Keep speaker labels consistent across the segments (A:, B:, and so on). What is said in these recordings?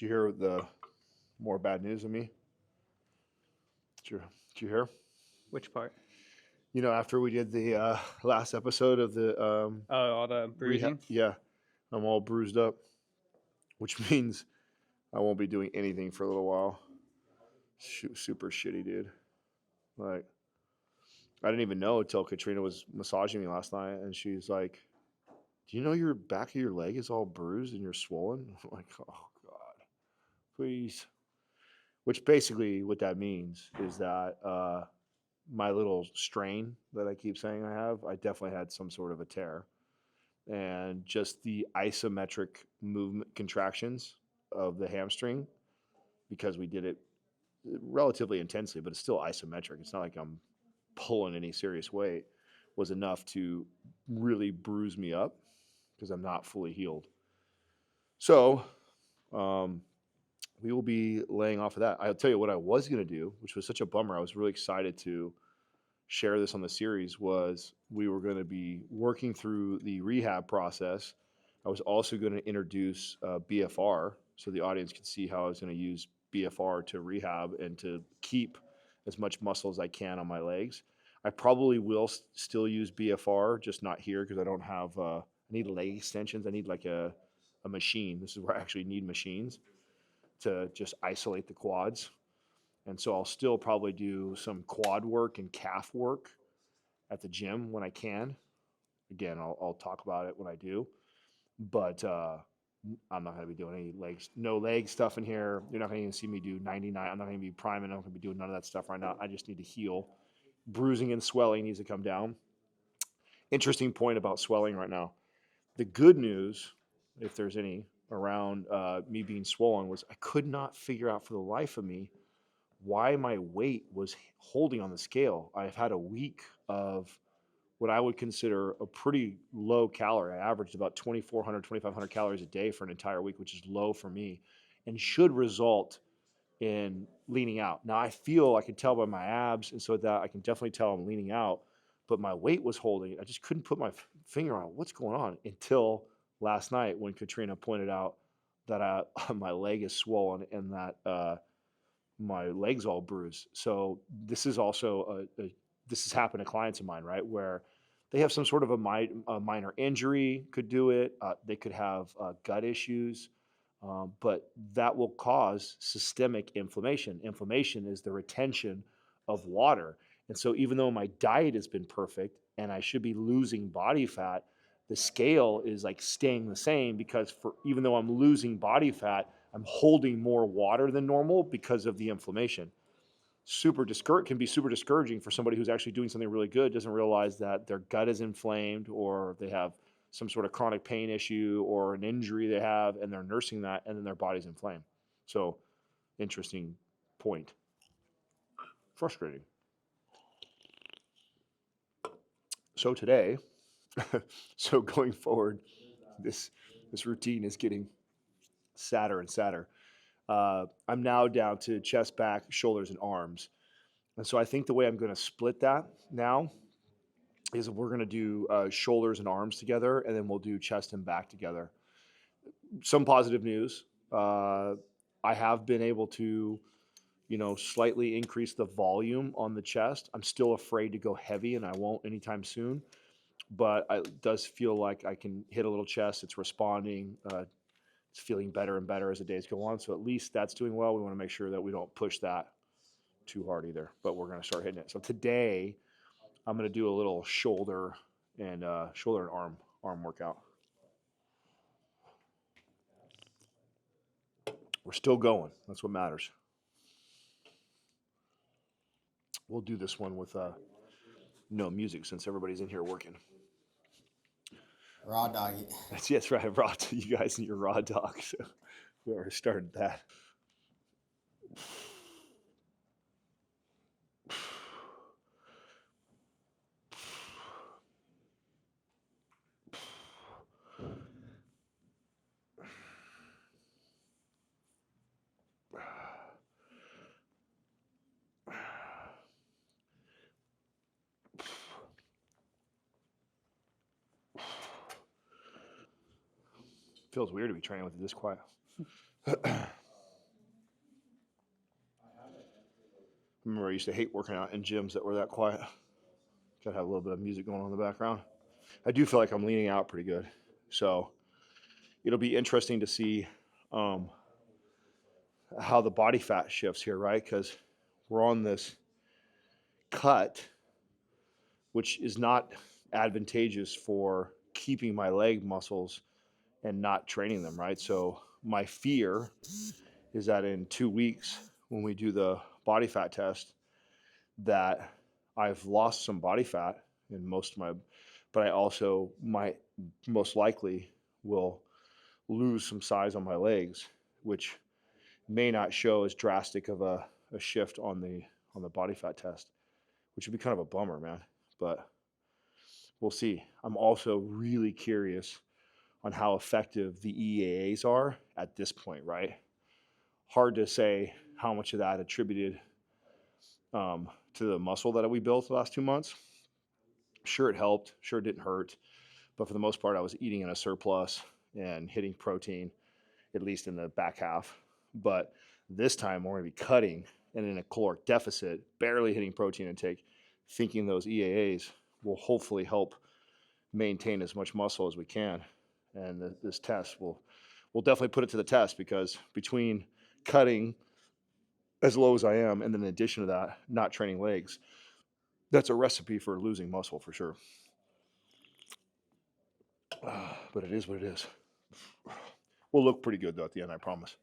A: Did you hear the more bad news of me? Did you hear?
B: Which part?
A: After we did the last episode of the
B: Oh, all the
A: rehab,
B: bruising.
A: yeah, I'm all bruised up, which means I won't be doing anything for a little while. Super shitty, dude. Like, I didn't even know until Katrina was massaging me last night, and she's like, "Do you know your back of your leg is all bruised and you're swollen?" I'm like, "Oh God, please." Which basically what that means is that my little strain that I keep saying I definitely had some sort of a tear. And just the isometric movement contractions of the hamstring, because we did it relatively intensely, but it's still isometric. It's not like I'm pulling any serious weight, was enough to really bruise me up because I'm not fully healed. So, um, we will be laying off of that. I'll tell you what I was going to do, which was such a bummer. I was really excited to share this on the series, was we were going to be working through the rehab process. I was also going to introduce BFR so the audience could see how I was going to use BFR to rehab and to keep as much muscle as I can on my legs. I probably will still use BFR, just not here because I don't have. I need leg extensions. I need like a machine. This is where I actually need machines to just isolate the quads. And so I'll still probably do some quad work and calf work at the gym when I can. Again, I'll talk about it when I do, but I'm not going to be doing any legs, no leg stuff in here. You're not going to even see me do 99. I'm not going to be priming. I'm not going to be doing none of that stuff right now. I just need to heal. Bruising and swelling needs to come down. Interesting point about swelling right now. The good news, if there's any, around me being swollen was I could not figure out for the life of me why my weight was holding on the scale. I've had a week of what I would consider a pretty low calorie. I averaged about 2,400, 2,500 calories a day for an entire week, which is low for me and should result in leaning out. Now, I feel I can tell by my abs, and so that I can definitely tell I'm leaning out, but my weight was holding. I just couldn't put my finger on what's going on until last night when Katrina pointed out that my leg is swollen and that my legs all bruised. So this is also this has happened to clients of mine, right, where they have some sort of a minor injury, could do it. They could have gut issues, but that will cause systemic inflammation. Inflammation is the retention of water. And so even though my diet has been perfect and I should be losing body fat, the scale is like staying the same because for even though I'm losing body fat, I'm holding more water than normal because of the inflammation. Can be super discouraging for somebody who's actually doing something really good, doesn't realize that their gut is inflamed or they have some sort of chronic pain issue or an injury they have and they're nursing that and then their body's inflamed. So interesting point. Frustrating. So today, so going forward, this this routine is getting sadder and sadder. I'm now down to chest, back, shoulders, and arms. And so I think the way I'm going to split that now is we're going to do shoulders and arms together, and then we'll do chest and back together. Some positive news. I have been able to, slightly increase the volume on the chest. I'm still afraid to go heavy, and I won't anytime soon. But it does feel like I can hit a little chest. It's responding. It's feeling better and better as the days go on. So at least that's doing well. We want to make sure that we don't push that too hard either. But we're going to start hitting it. So today I'm going to do a little shoulder and arm workout. We're still going. That's what matters. We'll do this one with no music since everybody's in here working.
C: Raw doggy.
A: That's right. I brought you guys and your raw dog. So we already started that. Feels weird to be training with it this quiet. remember I used to hate working out in gyms that were that quiet. Gotta have a little bit of music going on in the background. I do feel like I'm leaning out pretty good. So it'll be interesting to see how the body fat shifts here, right? Because we're on this cut, which is not advantageous for keeping my leg muscles and not training them, right? So my fear is that in 2 weeks, when we do the body fat test, that I've lost some body fat in most of my, but I also might most likely will lose some size on my legs, which may not show as drastic of a shift on the body fat test, which would be kind of a bummer, man. But we'll see. I'm also really curious on how effective the EAAs are at this point, right? Hard to say how much of that attributed to the muscle that we built the last 2 months. Sure, it helped. Sure, it didn't hurt. But for the most part, I was eating in a surplus and hitting protein, at least in the back half. But this time, we're going to be cutting and in a caloric deficit, barely hitting protein intake, thinking those EAAs will hopefully help maintain as much muscle as we can. And this test will definitely put it to the test, because between cutting as low as I am and then in addition to that, not training legs, that's a recipe for losing muscle for sure. But it is what it is. We'll look pretty good though at the end, I promise.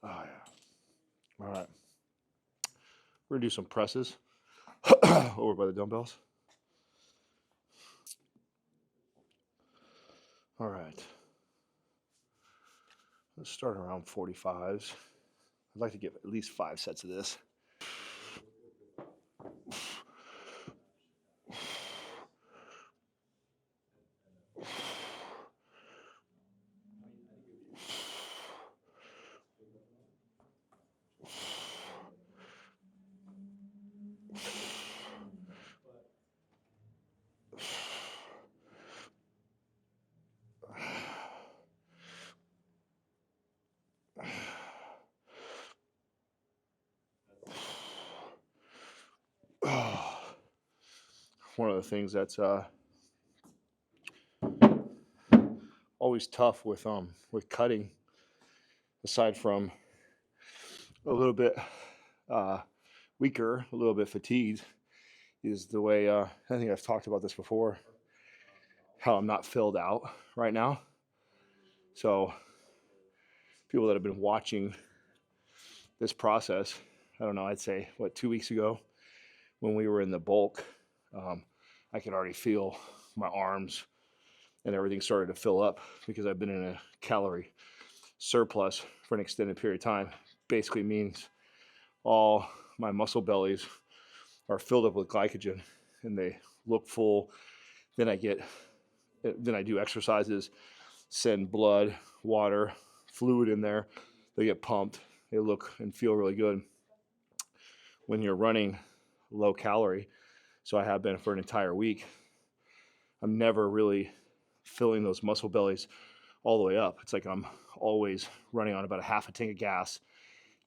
A: Oh, yeah. All right. We're going to do some presses over by the dumbbells. All right. Let's start around 45s. I'd like to get at least 5 sets of this. One of the things that's always tough with cutting, aside from a little bit weaker, a little bit fatigued, is the way I think I've talked about this before, how I'm not filled out right now. So people that have been watching this process, I don't know, I'd say 2 weeks ago when we were in the bulk, I could already feel my arms and everything started to fill up, because I've been in a calorie surplus for an extended period of time. Basically means all my muscle bellies are filled up with glycogen and they look full. Then I do exercises, send blood, water, fluid in there. They get pumped. They look and feel really good. When you're running low calorie, so I have been for an entire week, I'm never really filling those muscle bellies all the way up. It's like I'm always running on about a half a tank of gas.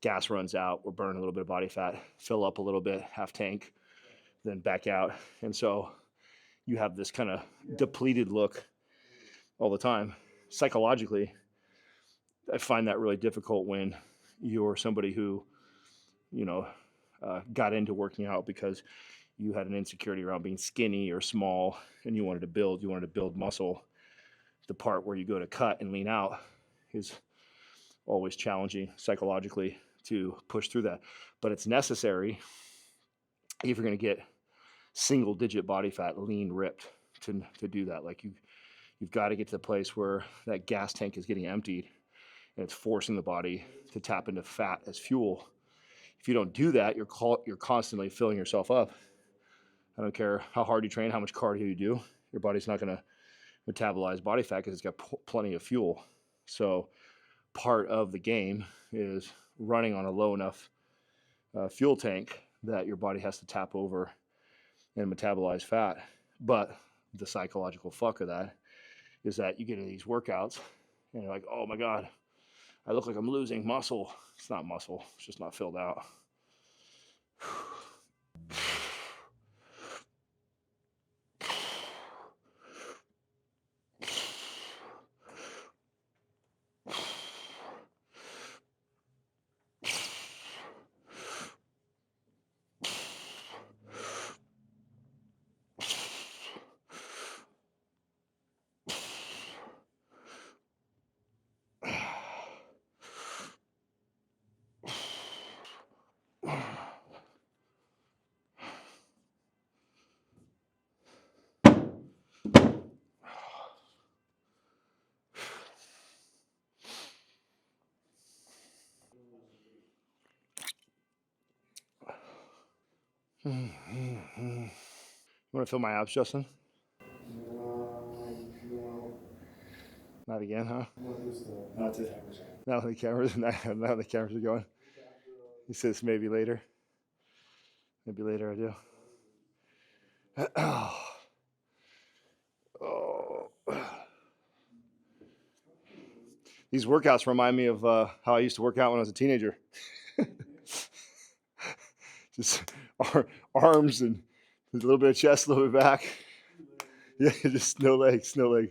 A: Gas runs out, we're burning a little bit of body fat, fill up a little bit, half tank, then back out. And so you have this kind of depleted look all the time. Psychologically, I find that really difficult when you're somebody who, got into working out because you had an insecurity around being skinny or small and you wanted to build muscle. The part where you go to cut and lean out is always challenging psychologically to push through that. But it's necessary if you're going to get single digit body fat, lean, ripped, to do that. Like you've got to get to the place where that gas tank is getting emptied and it's forcing the body to tap into fat as fuel. If you don't do that, you're constantly filling yourself up. I don't care how hard you train, how much cardio you do, your body's not going to metabolize body fat because it's got plenty of fuel. So part of the game is running on a low enough fuel tank that your body has to tap over and metabolize fat. But the psychological fuck of that is that you get into these workouts and you're like, oh my God, I look like I'm losing muscle. It's not muscle, it's just not filled out. You want to fill my abs, Justin? Not again, huh? Not to. Now the cameras. Now the cameras are going. He says maybe later. Maybe later I do. Oh. These workouts remind me of how I used to work out when I was a teenager. Just arms and a little bit of chest, a little bit back. Yeah, just no legs, no leg.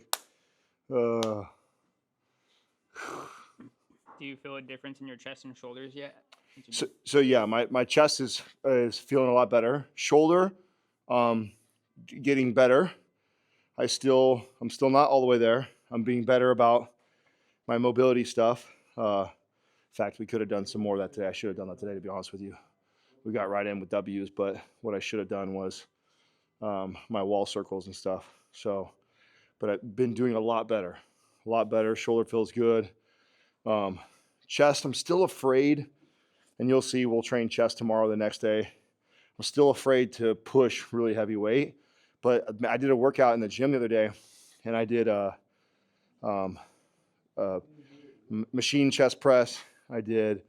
C: Do you feel a difference in your chest and shoulders yet?
A: So yeah, my chest is feeling a lot better. Shoulder, getting better. I'm still not all the way there. I'm being better about my mobility stuff. In fact, we could have done some more of that today. I should have done that today, to be honest with you. We got right in with W's, but what I should have done was my wall circles and stuff. So, but I've been doing a lot better. Shoulder feels good. Chest, I'm still afraid, and you'll see we'll train chest tomorrow, the next day. I'm still afraid to push really heavy weight, but I did a workout in the gym the other day, and I did machine chest press. I did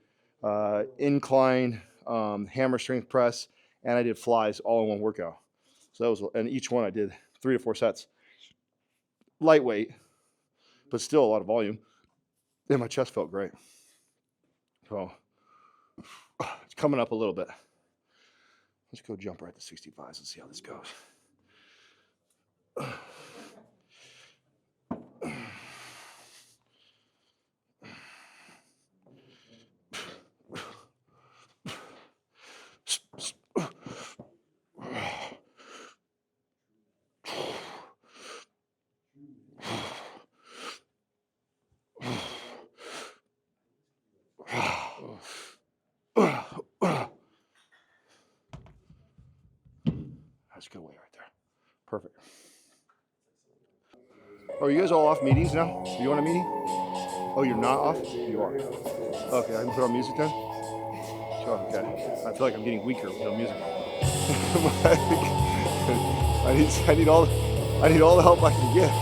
A: incline hammer strength press, and I did flies all in one workout. So that was, and each one I did 3 to 4 sets. Lightweight, but still a lot of volume. And my chest felt great. So it's coming up a little bit. Let's go jump right to 65s and see how this goes. That's a good weight right there. Perfect. Oh, are you guys all off meetings now? Are you on a meeting? Oh, you're not off? You are. Okay, I can put on music then? Sure, okay. I feel like I'm getting weaker with no music. I need all the help I can get.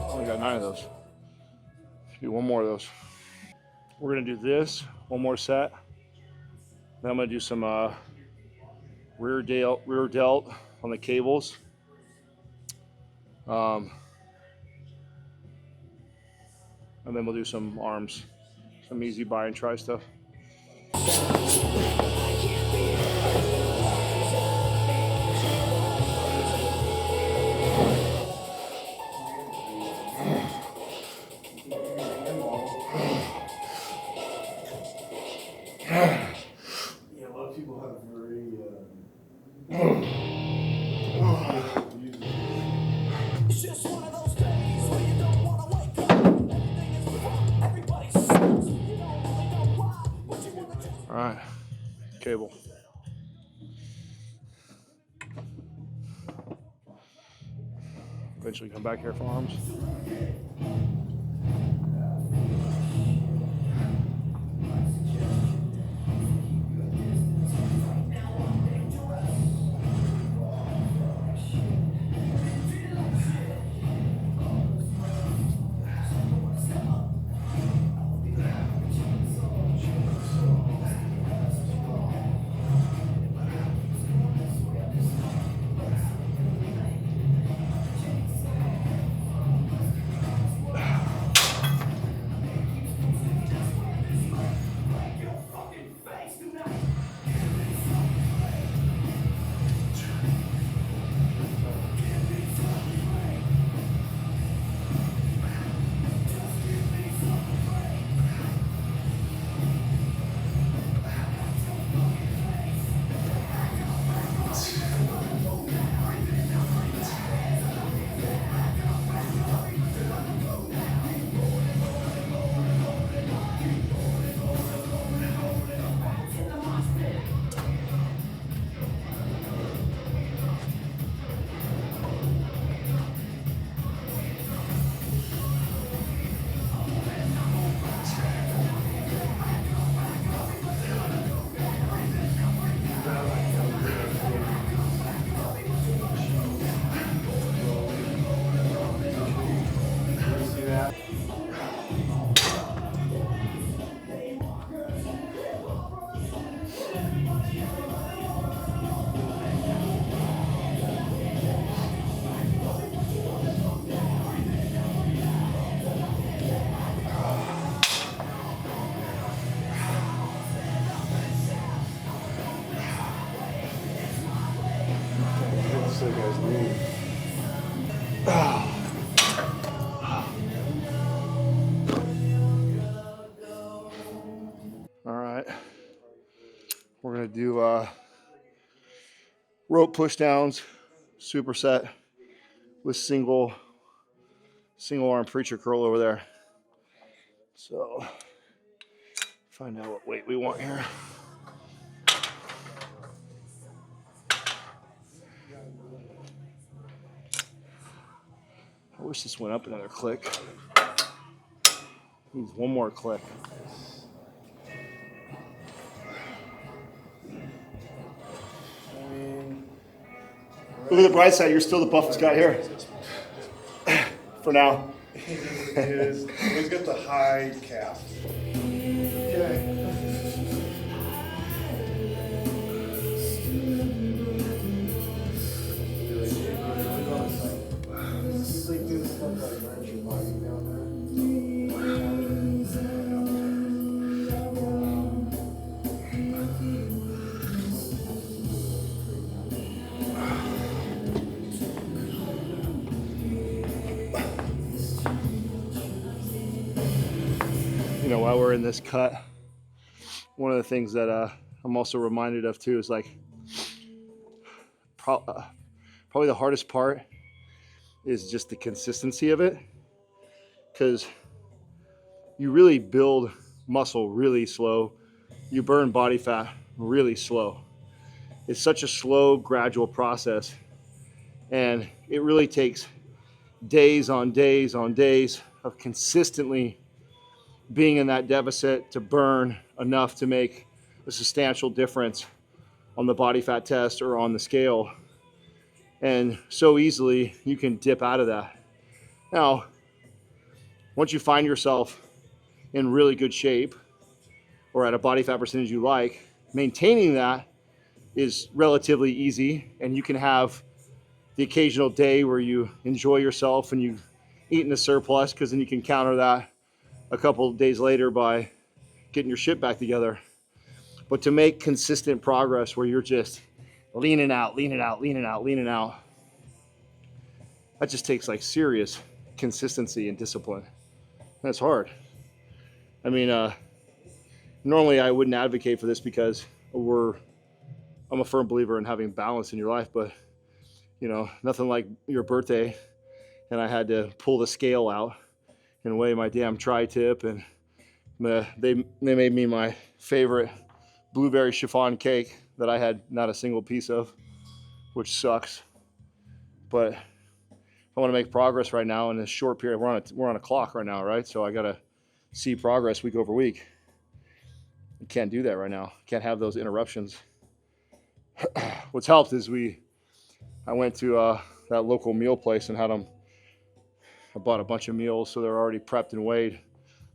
A: Only got 9 of those. Do one more of those. We're gonna do this, one more set. Then I'm gonna do some rear delt on the cables. And then we'll do some arms, some easy buy and try stuff. Eventually come back here for arms. All right, we're gonna do rope push downs, superset with single arm preacher curl over there. So find out what weight we want here. I wish this went up another click. Needs one more click. Look at the bright side, you're still the buffest guy here. For now.
D: He's got the high calf.
A: Okay. You know, while we're in this cut, one of the things that I'm also reminded of too is like probably the hardest part is just the consistency of it, because you really build muscle really slow, you burn body fat really slow. It's such a slow, gradual process, and it really takes days on days on days of consistently being in that deficit to burn enough to make a substantial difference on the body fat test or on the scale. And so easily you can dip out of that. Now, once you find yourself in really good shape or at a body fat percentage you like, maintaining that is relatively easy, and you can have the occasional day where you enjoy yourself and you eat in a surplus, because then you can counter that a couple of days later by getting your shit back together. But to make consistent progress where you're just leaning out, that just takes like serious consistency and discipline. That's hard. I mean, normally I wouldn't advocate for this because I'm a firm believer in having balance in your life, but you know, nothing like your birthday and I had to pull the scale out and weigh my damn tri-tip, and they made me my favorite blueberry chiffon cake that I had not a single piece of, which sucks. But I want to make progress right now in this short period. We're on a clock right now, right? So I got to see progress week over week. You can't do that right now. Can't have those interruptions. What's helped is I went to that local meal place and I bought a bunch of meals so they're already prepped and weighed.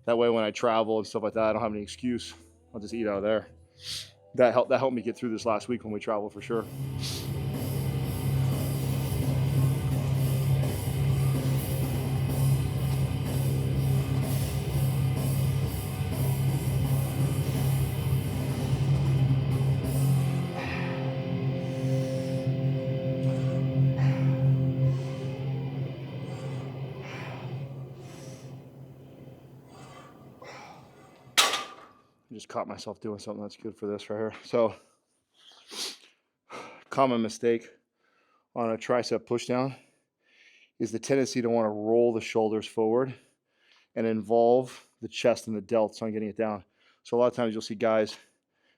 A: That way when I travel and stuff like that, I don't have any excuse. I'll just eat out of there. That helped me get through this last week when we traveled for sure. I just caught myself doing something that's good for this right here. So, common mistake on a tricep pushdown is the tendency to want to roll the shoulders forward and involve the chest and the delts on getting it down. So a lot of times you'll see guys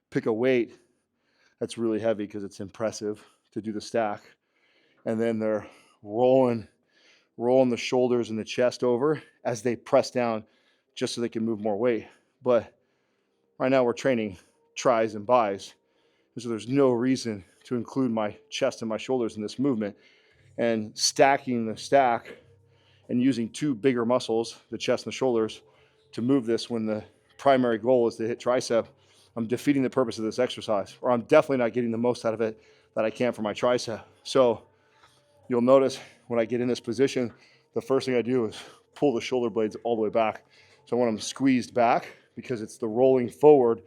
A: pick a weight that's really heavy because it's impressive to do the stack, and then they're rolling the shoulders and the chest over as they press down just so they can move more weight. But right now we're training tris and bis, so there's no reason to include my chest and my shoulders in this movement. And stacking the stack and using two bigger muscles, the chest and the shoulders, to move this when the primary goal is to hit tricep, I'm defeating the purpose of this exercise, or I'm definitely not getting the most out of it that I can for my tricep. So you'll notice when I get in this position, the first thing I do is pull the shoulder blades all the way back. So I want them squeezed back because it's the rolling forward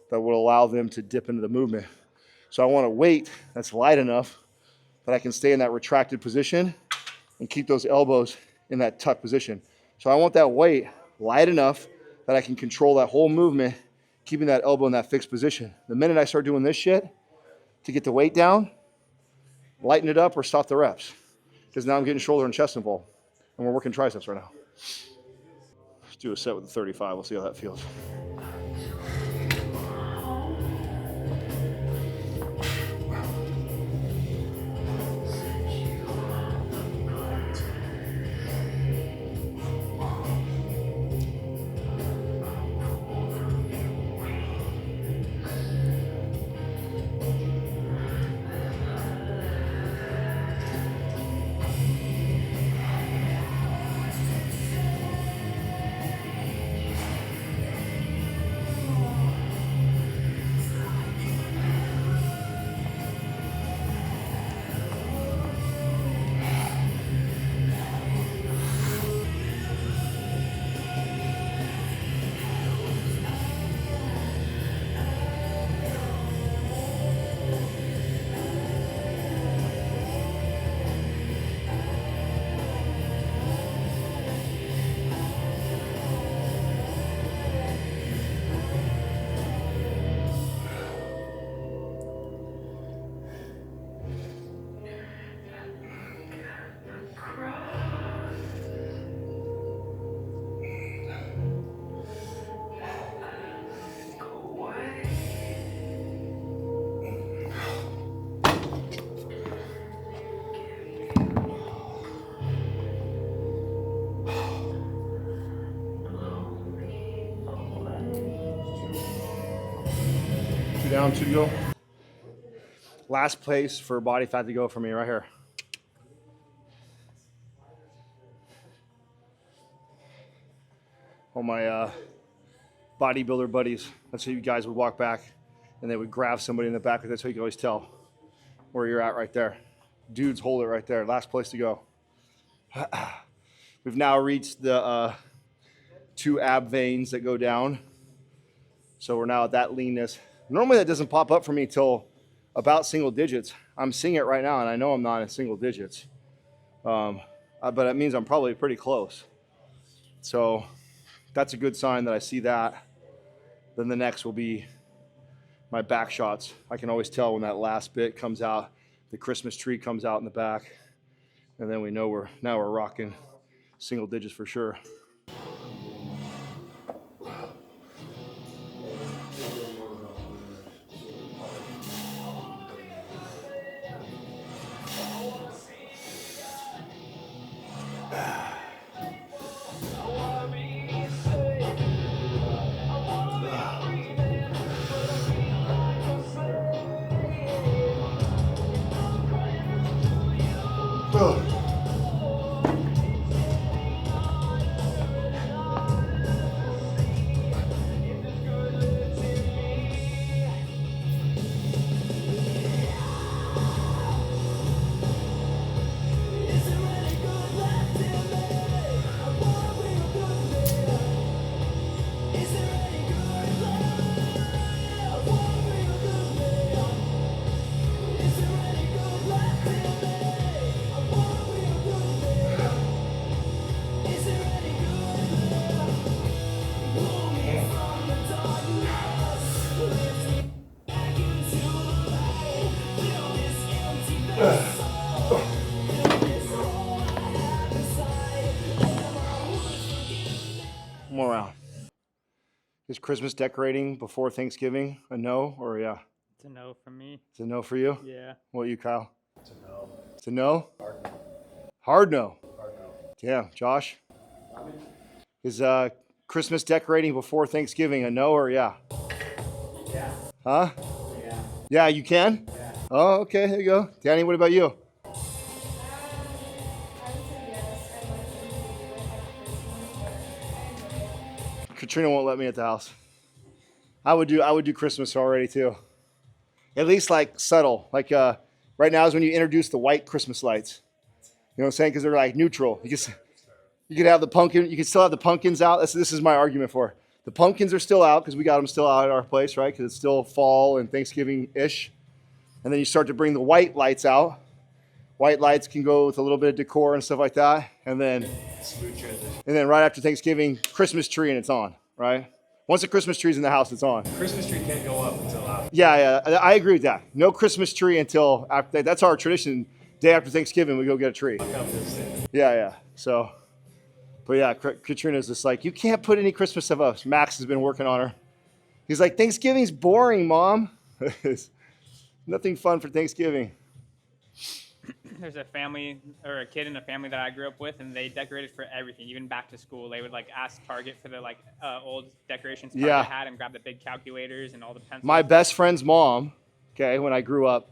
A: that will allow them to dip into the movement. So I want a weight that's light enough that I can stay in that retracted position and keep those elbows in that tuck position. So I want that weight light enough that I can control that whole movement, keeping that elbow in that fixed position. The minute I start doing this shit to get the weight down, lighten it up or stop the reps. Because now I'm getting shoulder and chest involved. And we're working triceps right now. Let's do a set with the 35. We'll see how that feels. Two down, two to go. Last place for body fat to go for me right here. All my bodybuilder buddies, that's how you guys would walk back and they would grab somebody in the back. That's how you can always tell where you're at right there. Dudes hold it right there. Last place to go. We've now reached the 2 ab veins that go down. So we're now at that leanness. Normally that doesn't pop up for me till about single digits. I'm seeing it right now and I know I'm not in single digits. But that means I'm probably pretty close. So that's a good sign that I see that. Then the next will be my back shots. I can always tell when that last bit comes out, the Christmas tree comes out in the back, and then we know we're rocking single digits for sure. Is Christmas decorating before Thanksgiving a no or yeah?
C: It's a no from me.
A: It's a no for you?
C: Yeah.
A: What about you, Kyle?
D: It's a no.
A: It's a no?
D: Hard no.
A: Hard no.
D: Hard no.
A: Damn, Josh? Is Christmas decorating before Thanksgiving a no or yeah?
E: Yeah.
A: Huh?
E: Yeah.
A: Yeah, you can?
E: Yeah.
A: Oh, okay, there you go. Danny, what about you?
F: I would say yes. I like to do it at Christmas, but I enjoy it.
A: Katrina won't let me at the house. I would do Christmas already too. At least like subtle. Like right now is when you introduce the white Christmas lights. You know what I'm saying? Because they're like neutral. You could have the pumpkin. You could still have the pumpkins out. This is my argument for it. The pumpkins are still out because we got them still out at our place, right? Because it's still fall and Thanksgiving-ish. And then you start to bring the white lights out. White lights can go with a little bit of decor and stuff like that. And then right after Thanksgiving, Christmas tree and it's on, right? Once the Christmas tree's in the house, it's on.
E: Christmas tree can't go up until after.
A: Yeah, I agree with that. No Christmas tree until after. That's our tradition. Day after Thanksgiving, we go get a tree. Yeah. So, but yeah, Katrina's just like, you can't put any Christmas stuff up. Max has been working on her. He's like, Thanksgiving's boring, Mom. Nothing fun for Thanksgiving.
C: There's a family or a kid in a family that I grew up with, and they decorated for everything, even back to school. They would like ask Target for the old decorations Target
A: Yeah.
C: had and grab the big calculators and all the pencils.
A: My best friend's mom, okay, when I grew up,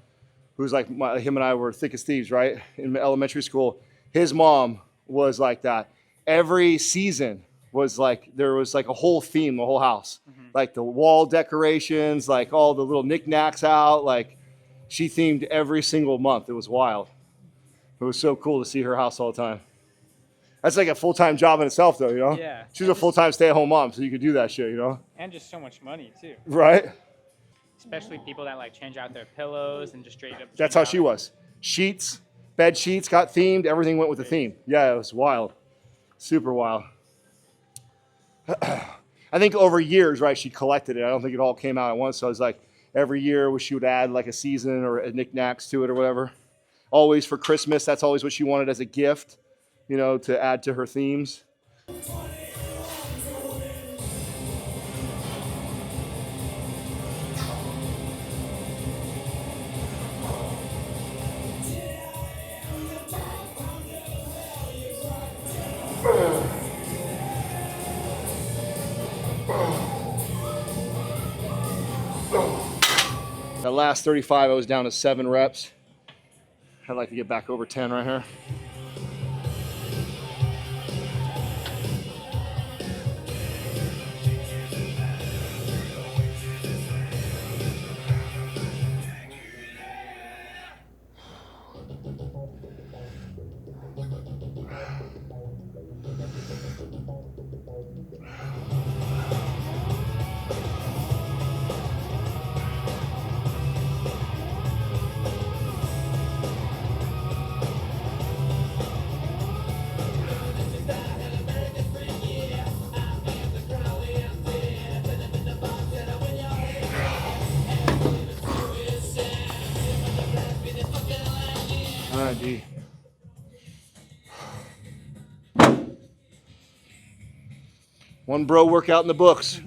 A: who's like him and I were thick as thieves, right? In elementary school, his mom was like that. Every season was like, there was like a whole theme, the whole house. Like the wall decorations, like all the little knickknacks out, like she themed every single month. It was wild. It was so cool to see her house all the time. That's like a full-time job in itself though, you know?
C: Yeah.
A: She was a full-time stay-at-home mom, so you could do that shit, you know?
C: And just so much money too.
A: Right?
C: Especially people that like change out their pillows and just straight up.
A: That's
C: change
A: how
C: out-
A: she was. Sheets, bed sheets got themed. Everything went with the theme. Yeah, it was wild. Super wild. I think over years, right, she collected it. I don't think it all came out at once. So it was like every year she would add like a season or a knickknacks to it or whatever. Always for Christmas, that's always what she wanted as a gift, you know, to add to her themes. That last 35, I was down to 7 reps. I'd like to get back over 10 right here. All right, D. One bro workout in the books.